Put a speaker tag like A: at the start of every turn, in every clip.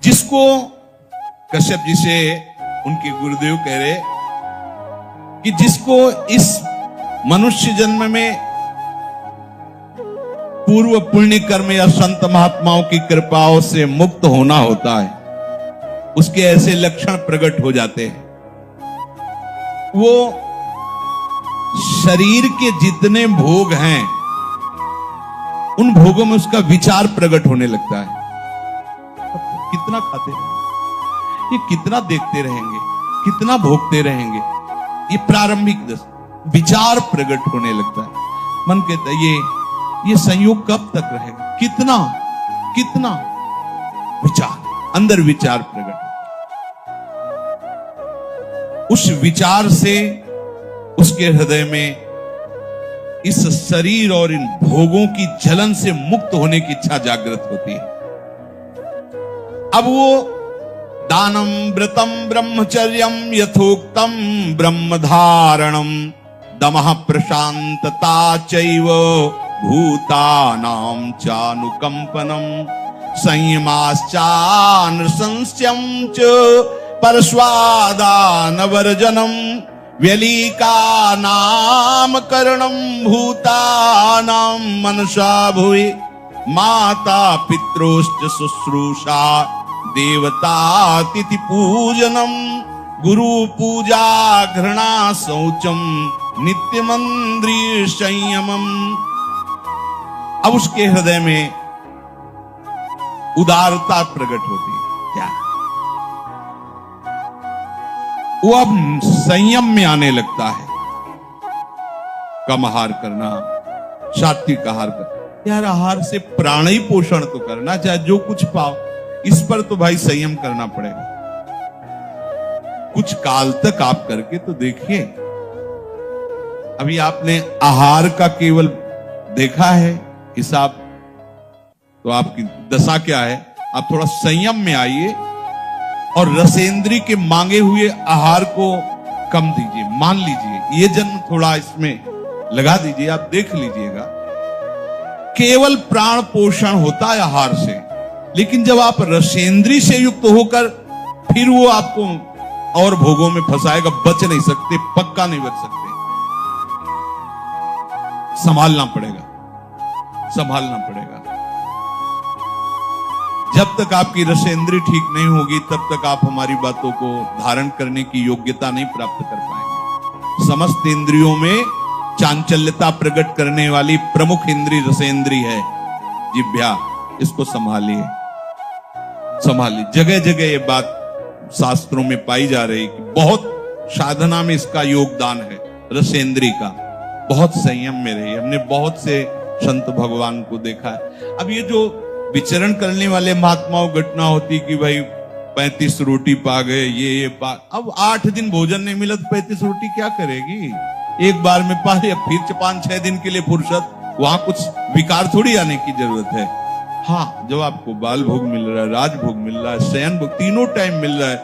A: जिसको कश्यप जी से उनके गुरुदेव कह रहे कि जिसको इस मनुष्य जन्म में पूर्व पुण्य कर्म या संत महात्माओं की कृपाओं से मुक्त होना होता है, उसके ऐसे लक्षण प्रकट हो जाते हैं। वो शरीर के जितने भोग हैं उन भोगों में उसका विचार प्रकट होने लगता है। कितना खाते रहेंगे, ये कितना देखते रहेंगे, कितना भोगते रहेंगे, ये प्रारंभिक विचार प्रकट होने लगता है। मन कहता है ये संयोग कब तक रहेगा, कितना कितना विचार, अंदर विचार प्रकट। उस विचार से उसके हृदय में इस शरीर और इन भोगों की जलन से मुक्त होने की इच्छा जागृत होती है। अब वो दानम व्रतम ब्रह्मचर्यम यथोक्तम ब्रह्मधारणम दमः प्रशांतता चैव भूतानां चानुकंपनम संयमाश्चानृशंस्यं च परस्वादानवर्जनम व्यलीका नामकरणम भूतानां मनसा भुवि माता पित्रोश्च शुश्रूषा देवतातिथि पूजनम गुरु पूजा घृणा शौचम नित्यमंद्रिय संयमम। अब उसके हृदय में उदारता प्रकट होती है। क्या वो अब संयम में आने लगता है। कम आहार करना, सात्विक आहार करना। यार आहार से प्राणी पोषण तो करना, चाहे जो कुछ पाओ, इस पर तो भाई संयम करना पड़ेगा। कुछ काल तक आप करके तो देखिए। अभी आपने आहार का केवल देखा है हिसाब, तो आपकी दशा क्या है? आप थोड़ा संयम में आइए और रसेंद्री के मांगे हुए आहार को कम दीजिए, मान लीजिए। ये जन्म थोड़ा इसमें लगा दीजिए, आप देख लीजिएगा। केवल प्राण पोषण होता है आहार से, लेकिन जब आप रसेंद्री से युक्त होकर फिर वो आपको और भोगों में फंसाएगा, बच नहीं सकते, पक्का नहीं बच सकते। संभालना पड़ेगा, संभालना पड़ेगा। जब तक आपकी रसेंद्री ठीक नहीं होगी, तब तक आप हमारी बातों को धारण करने की योग्यता नहीं प्राप्त कर पाएंगे। समस्त इंद्रियों में चांचल्यता प्रकट करने वाली प्रमुख इंद्री रसेंद्री है जिह्वा। इसको संभालिए, संभालिए। जगह जगह ये बात शास्त्रों में पाई जा रही कि बहुत साधना में इसका योगदान है रसेंद्री का। बहुत संयम में रही। हमने बहुत से संत भगवान को देखा है। अब ये जो विचरण करने वाले महात्माओं घटना होती कि भाई 35 रोटी पा गए, ये पा, अब 8 दिन भोजन नहीं मिला तो 35 रोटी क्या करेगी? एक बार में पा लिया, फिर 5-6 दिन के लिए फुर्सत, वहां कुछ विकार थोड़ी आने की जरूरत है। हाँ, जब आपको बाल भोग मिल रहा है, राजभोग मिल रहा है, शयन भोग तीनों टाइम मिल रहा है,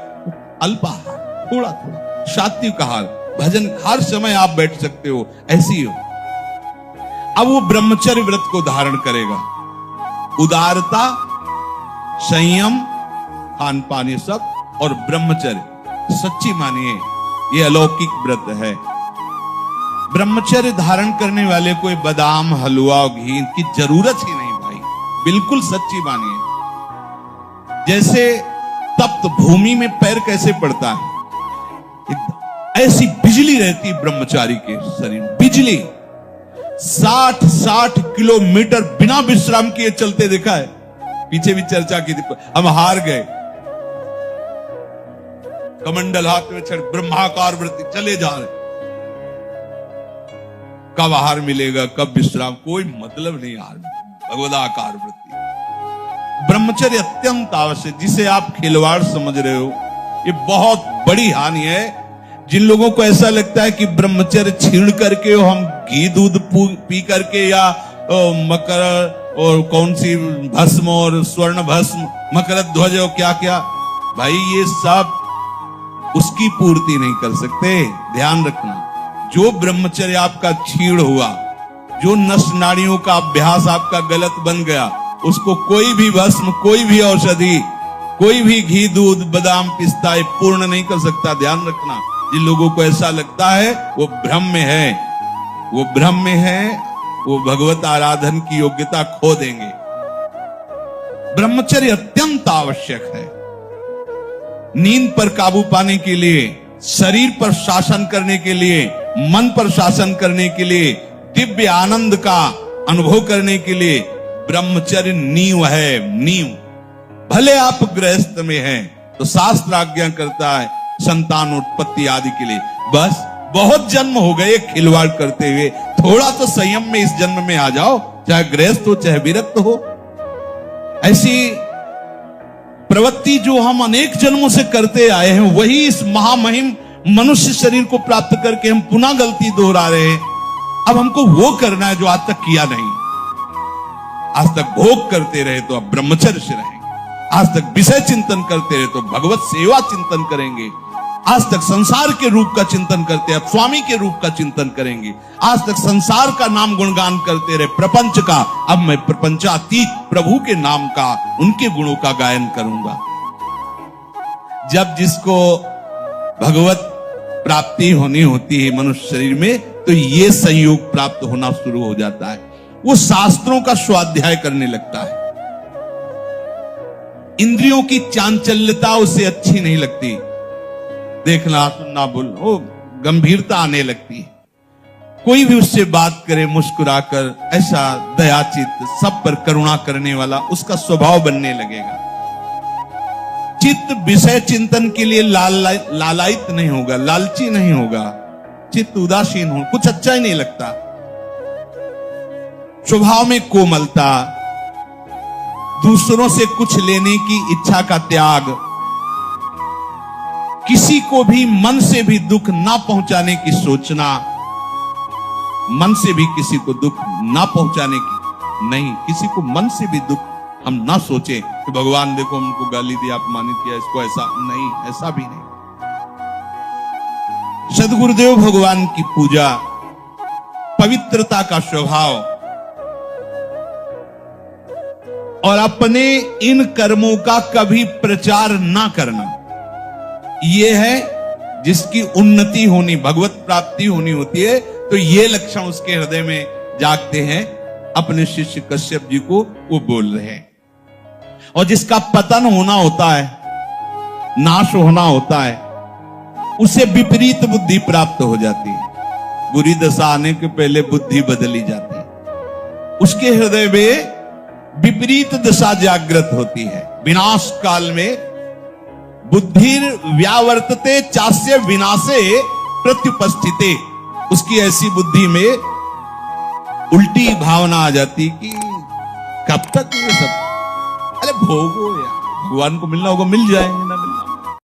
A: अल्पाहार, थोड़ा थोड़ा सात्विक आहार, भजन, हर समय आप बैठ सकते हो, ऐसी हो। अब वो ब्रह्मचर्य व्रत को धारण करेगा। उदारता, संयम, खान पान, ये सब, और ब्रह्मचर्य। सच्ची मानिए ये अलौकिक व्रत है। ब्रह्मचर्य धारण करने वाले को बादाम, हलवा और घी की जरूरत ही नहीं भाई, बिल्कुल सच्ची मानिए। जैसे तप्त भूमि में पैर कैसे पड़ता है, ऐसी बिजली रहती ब्रह्मचारी के शरीर में। बिजली 60 किलोमीटर बिना विश्राम किए चलते देखा है। पीछे भी चर्चा की थी, हम हार गए। कमंडल हाथ में छड़, ब्रह्माकार वृत्ति, चले जा रहे। कब आहार मिलेगा, कब विश्राम, कोई मतलब नहीं। आहार भगवदाकार वृत्ति। ब्रह्मचर्य अत्यंत आवश्यक, जिसे आप खिलवाड़ समझ रहे हो, ये बहुत बड़ी हानि है। जिन लोगों को ऐसा लगता है कि ब्रह्मचर्य छीण करके हम घी दूध पी करके या मकर और कौन सी भस्म और स्वर्ण भस्म, मकर ध्वज और क्या क्या, भाई ये सब उसकी पूर्ति नहीं कर सकते। ध्यान रखना, जो ब्रह्मचर्य आपका छीण हुआ, जो नस नाड़ियों का अभ्यास आपका गलत बन गया, उसको कोई भी भस्म, कोई भी औषधि कोई भी घी, दूध, बादाम, पिस्ता ये पूर्ण नहीं कर सकता। ध्यान रखना, जिन लोगों को ऐसा लगता है वो भ्रम में है, वो भ्रम में है, वो भगवत आराधन की योग्यता खो देंगे। ब्रह्मचर्य अत्यंत आवश्यक है। नींद पर काबू पाने के लिए, शरीर पर शासन करने के लिए, मन पर शासन करने के लिए, दिव्य आनंद का अनुभव करने के लिए ब्रह्मचर्य नींव है, नींव। भले आप गृहस्थ में हैं तो शास्त्र आज्ञा करता है संतान उत्पत्ति आदि के लिए। बस बहुत जन्म हो गए खिलवाड़ करते हुए, थोड़ा तो संयम में इस जन्म में आ जाओ, चाहे गृहस्थ हो चाहे विरक्त हो। ऐसी प्रवृत्ति जो हम अनेक जन्मों से करते आए हैं, वही इस महामहिम मनुष्य शरीर को प्राप्त करके हम पुनः गलती दोहरा रहे हैं। अब हमको वो करना है जो आज तक किया नहीं। आज तक भोग करते रहे तो अब ब्रह्मचर्य से रहेंगे, आज तक विषय चिंतन करते रहे तो भगवत सेवा चिंतन करेंगे, आज तक संसार के रूप का चिंतन करते अब स्वामी के रूप का चिंतन करेंगे, आज तक संसार का नाम गुणगान करते रहे प्रपंच का, अब मैं प्रपंचातीत प्रभु के नाम का, उनके गुणों का गायन करूंगा। जब जिसको भगवत प्राप्ति होनी होती है मनुष्य शरीर में, तो ये संयोग प्राप्त होना शुरू हो जाता है। वो शास्त्रों का स्वाध्याय करने लगता है। इंद्रियों की चांचल्यता उसे अच्छी नहीं लगती, देखना सुनना बोल, वो गंभीरता आने लगती है। कोई भी उससे बात करे मुस्कुराकर, ऐसा दयाचित, सब पर करुणा करने वाला उसका स्वभाव बनने लगेगा। चित्त विषय चिंतन के लिए लालायित नहीं होगा, लालची नहीं होगा, चित्त उदासीन हो, कुछ अच्छा ही नहीं लगता। स्वभाव में कोमलता, दूसरों से कुछ लेने की इच्छा का त्याग, किसी को भी मन से भी दुख ना पहुंचाने की सोचना, मन से भी किसी को दुख ना पहुंचाने की नहीं, किसी को मन से भी दुख हम ना सोचें कि भगवान देखो हमको गाली दिया, अपमानित किया, इसको ऐसा नहीं, ऐसा भी नहीं। सद्गुरुदेव भगवान की पूजा, पवित्रता का स्वभाव और अपने इन कर्मों का कभी प्रचार ना करना, यह है जिसकी उन्नति होनी, भगवत प्राप्ति होनी होती है। तो ये लक्षण उसके हृदय में जागते हैं। अपने शिष्य कश्यप जी को वो बोल रहे हैं। और जिसका पतन होना होता है, नाश होना होता है, उसे विपरीत बुद्धि प्राप्त हो जाती है। बुरी दशा आने के पहले बुद्धि बदली जाती है, उसके हृदय में विपरीत दशा जागृत होती है। विनाश काल में बुद्धि व्यावर्तते चास्य विनाशे प्रत्युपस्थिते, उसकी ऐसी बुद्धि में उल्टी भावना आ जाती कि कब तक ये सब, अरे भोगो यार, भगवान को मिलना होगा मिल जाएंगे ना,